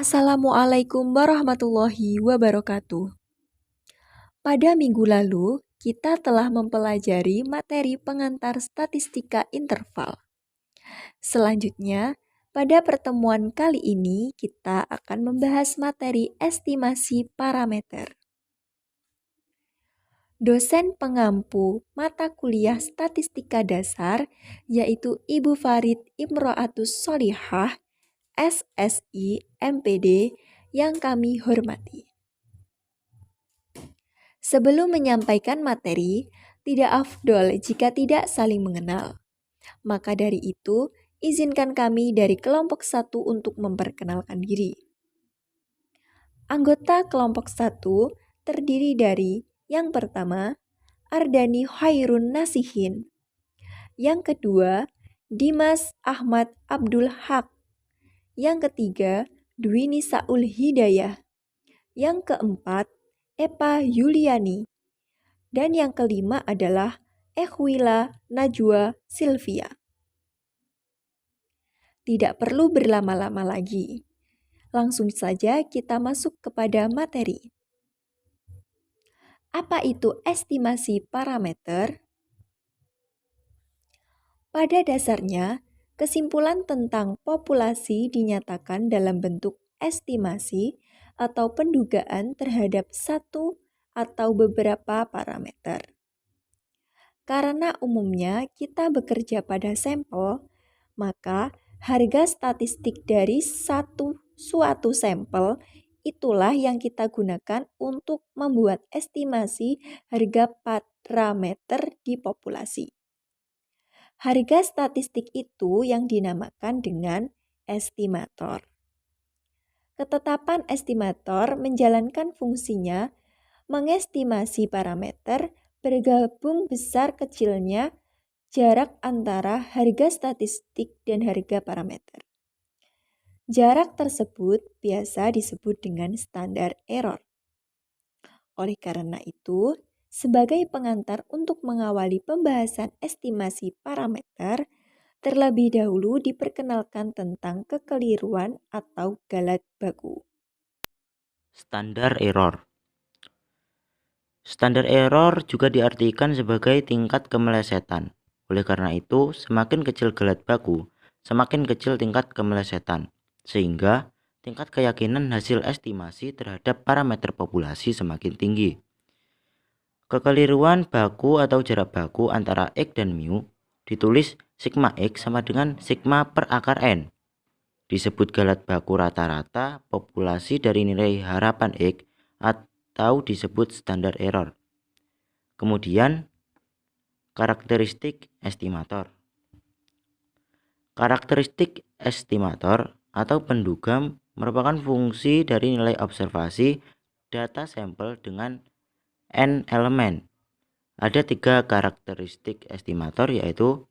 Assalamualaikum warahmatullahi wabarakatuh. Pada minggu lalu, kita telah mempelajari materi pengantar statistika interval. Selanjutnya, pada pertemuan kali ini kita akan membahas materi estimasi parameter. Dosen pengampu mata kuliah statistika dasar yaitu Ibu Farid Imro'atus Sholihah, SSI MPD, yang kami hormati. Sebelum menyampaikan materi, tidak afdol jika tidak saling mengenal. Maka dari itu, izinkan kami dari kelompok 1 untuk memperkenalkan diri. Anggota kelompok 1 terdiri dari yang pertama, Ardani Khairun Nasihin. Yang kedua, Dimas Ahmad Abdul Haq. Yang ketiga, Dwi Nisaul Hidayah. Yang keempat, Epa Yuliani. Dan yang kelima adalah Ekhwila Najwa Silvia. Tidak perlu berlama-lama lagi. Langsung saja kita masuk kepada materi. Apa itu estimasi parameter? Pada dasarnya, kesimpulan tentang populasi dinyatakan dalam bentuk estimasi atau pendugaan terhadap satu atau beberapa parameter. Karena umumnya kita bekerja pada sampel, maka harga statistik dari suatu sampel itulah yang kita gunakan untuk membuat estimasi harga parameter di populasi. Harga statistik itu yang dinamakan dengan estimator. Ketetapan estimator menjalankan fungsinya mengestimasi parameter bergabung besar kecilnya jarak antara harga statistik dan harga parameter. Jarak tersebut biasa disebut dengan standar error. Oleh karena itu, sebagai pengantar untuk mengawali pembahasan estimasi parameter, terlebih dahulu diperkenalkan tentang kekeliruan atau galat baku. Standar error. Standar error juga diartikan sebagai tingkat kemelesetan. Oleh karena itu, semakin kecil galat baku, semakin kecil tingkat kemelesetan, sehingga tingkat keyakinan hasil estimasi terhadap parameter populasi semakin tinggi. Kekeliruan baku atau jarak baku antara X dan mu ditulis sigma X sama dengan sigma per akar N. Disebut galat baku rata-rata populasi dari nilai harapan X atau disebut standar error. Kemudian, karakteristik estimator. Karakteristik estimator atau penduga merupakan fungsi dari nilai observasi data sampel dengan N elemen. Ada 3 karakteristik estimator, yaitu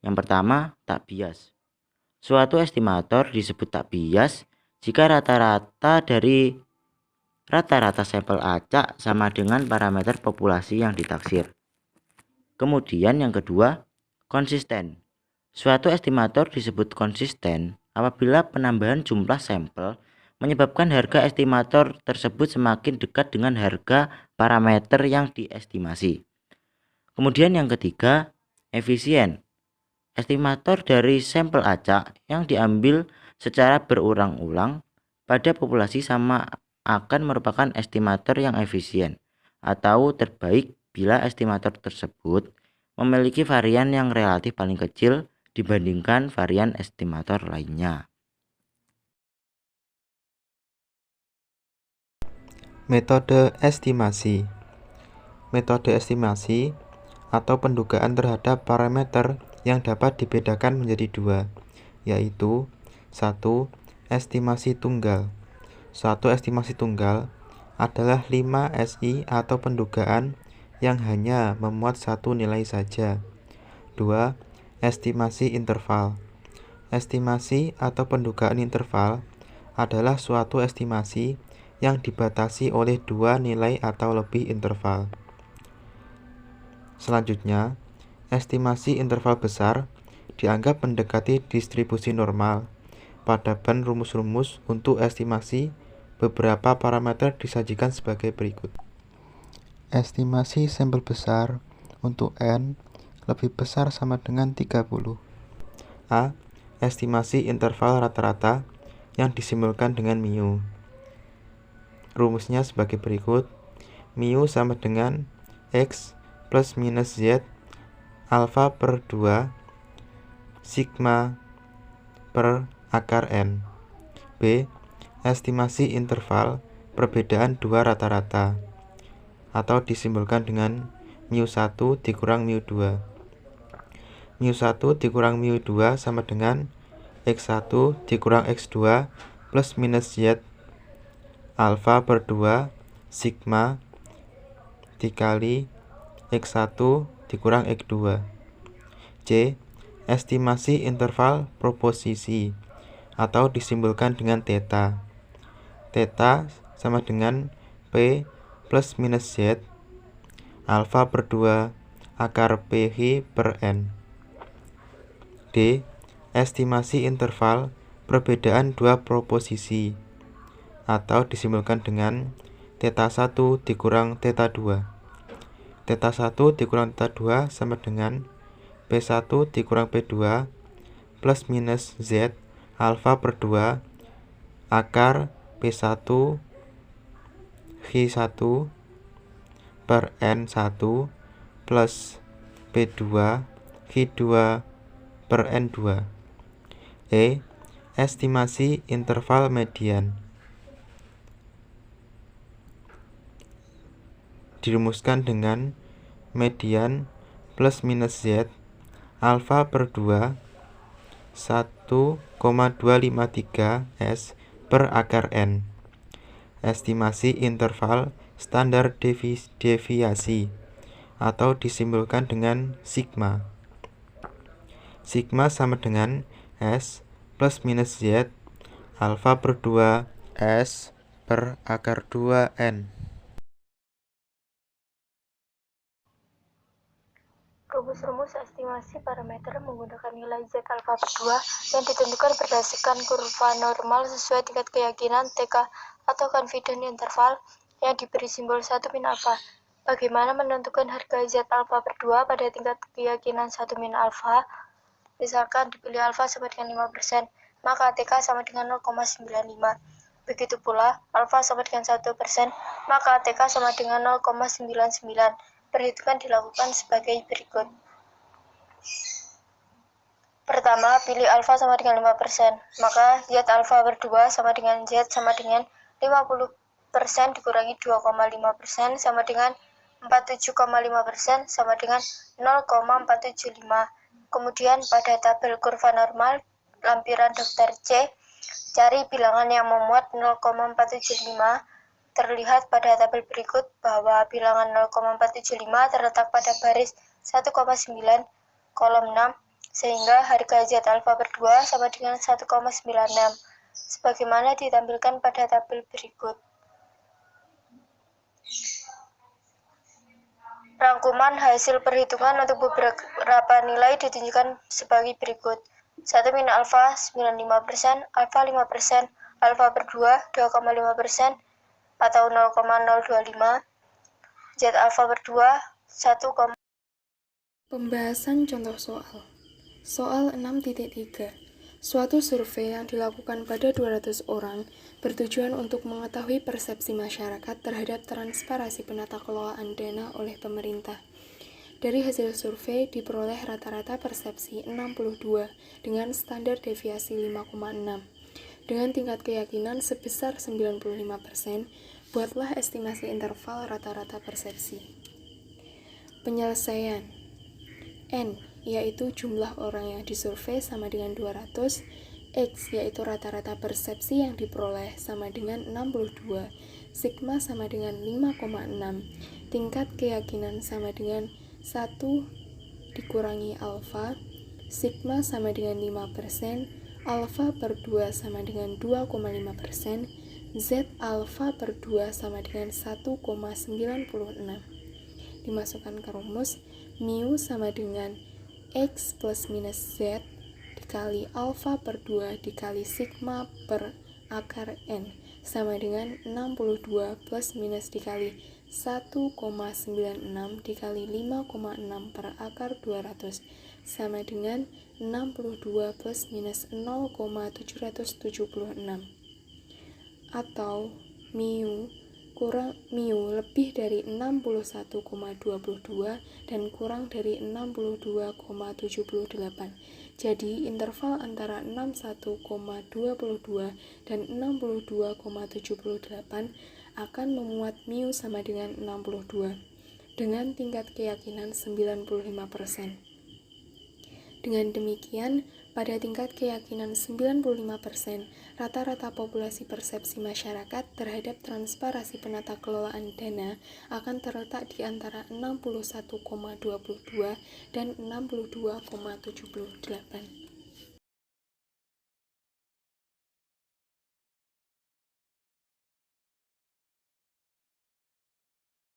yang pertama, tak bias. Suatu estimator disebut tak bias jika rata-rata dari rata-rata sampel acak sama dengan parameter populasi yang ditaksir. Kemudian yang kedua, konsisten. Suatu estimator disebut konsisten apabila penambahan jumlah sampel menyebabkan harga estimator tersebut semakin dekat dengan harga parameter yang diestimasi. Kemudian yang ketiga, efisien. Estimator dari sampel acak yang diambil secara berulang-ulang pada populasi sama akan merupakan estimator yang efisien atau terbaik bila estimator tersebut memiliki varian yang relatif paling kecil dibandingkan varian estimator lainnya. Metode estimasi. Metode estimasi atau pendugaan terhadap parameter yang dapat dibedakan menjadi 2, yaitu 1. Estimasi tunggal. Suatu estimasi tunggal adalah 5 SI atau pendugaan yang hanya memuat satu nilai saja. 2. Estimasi interval. Estimasi atau pendugaan interval adalah suatu estimasi yang dibatasi oleh 2 nilai atau lebih interval. Selanjutnya, estimasi interval besar dianggap mendekati distribusi normal Perpadaban rumus-rumus untuk estimasi beberapa parameter disajikan sebagai berikut. Estimasi sampel besar untuk N lebih besar sama dengan 30. A. Estimasi interval rata-rata yang disimbolkan dengan mu. Rumusnya sebagai berikut. Mu sama dengan X plus minus Z alfa per 2 sigma per akar N. B. Estimasi interval perbedaan dua rata-rata atau disimbolkan dengan mu1 dikurang mu2. mu1 dikurang mu2 sama dengan x1 dikurang x2 plus minus z alfa per 2 sigma dikali x1 dikurang x2. C. Estimasi interval proposisi atau disimbolkan dengan theta. Theta sama dengan P plus minus Z alfa per 2 akar PH per N. D. Estimasi interval perbedaan dua proposisi atau disimbolkan dengan theta 1 dikurang theta 2. Theta 1 dikurang theta 2 sama dengan P1 dikurang P2 plus minus Z alfa per 2 akar P1 H1 per N1 plus P2 H2 per N2. E. Estimasi interval median dirumuskan dengan median plus minus Z alfa per 2 1,253 S per akar N. Estimasi interval standar deviasi atau disimbolkan dengan sigma. Sigma sama dengan S plus minus Z alfa per 2 S per akar 2 N. Rumus-rumus estimasi parameter menggunakan nilai Z alfa per 2 yang ditentukan berdasarkan kurva normal sesuai tingkat keyakinan TK atau confidence interval yang diberi simbol 1 min alfa. Bagaimana menentukan harga Z alfa per 2 pada tingkat keyakinan 1 min alfa? Misalkan dipilih alfa sama dengan 5%, maka TK sama dengan 0,95. Begitu pula, alfa sama dengan 1%, maka TK sama dengan 0,99. Perhitungan dilakukan sebagai berikut. Pertama, pilih alfa sama dengan 5%, maka Z alfa per 2 sama dengan Z sama dengan 50% dikurangi 2,5% sama dengan 47,5% sama dengan 0,475. Kemudian pada tabel kurva normal lampiran daftar C, cari bilangan yang memuat 0,475. Terlihat pada tabel berikut bahwa bilangan 0,475 terletak pada baris 1,9 kolom 6, sehingga harga Z alfa per 2 sama dengan 1,96, sebagaimana ditampilkan pada tabel berikut. Rangkuman hasil perhitungan untuk beberapa nilai ditunjukkan sebagai berikut. 1 min alfa 95%, alfa 5%, alfa per 2 2,5%, atau 0,025, Z alfa per 2 1, Pembahasan contoh soal. Soal 6.3. Suatu survei yang dilakukan pada 200 orang bertujuan untuk mengetahui persepsi masyarakat terhadap transparansi penata kelolaan dana oleh pemerintah. Dari hasil survei diperoleh rata-rata persepsi 62 dengan standar deviasi 5,6. Dengan tingkat keyakinan sebesar 95%, buatlah estimasi interval rata-rata persepsi. Penyelesaian. N, yaitu jumlah orang yang disurvei sama dengan 200, X, yaitu rata-rata persepsi yang diperoleh sama dengan 62, sigma sama dengan 5,6, tingkat keyakinan sama dengan 1 dikurangi alfa, sigma sama dengan 5%, alfa per 2 sama dengan 2,5%, Z alfa per 2 sama dengan 1,96. Dimasukkan ke rumus, mu sama dengan X plus minus Z dikali alfa per 2 dikali sigma per akar N sama dengan 62 plus minus dikali 1,96 dikali 5,6 per akar 200 sama dengan 62 plus minus 0,776 atau mu lebih dari 61,22 dan kurang dari 62,78. Jadi interval antara 61,22 dan 62,78 akan memuat mu sama dengan 62 dengan tingkat keyakinan 95%. Dengan demikian, pada tingkat keyakinan 95%, rata-rata populasi persepsi masyarakat terhadap transparansi penata kelolaan dana akan terletak di antara 61,22 dan 62,78.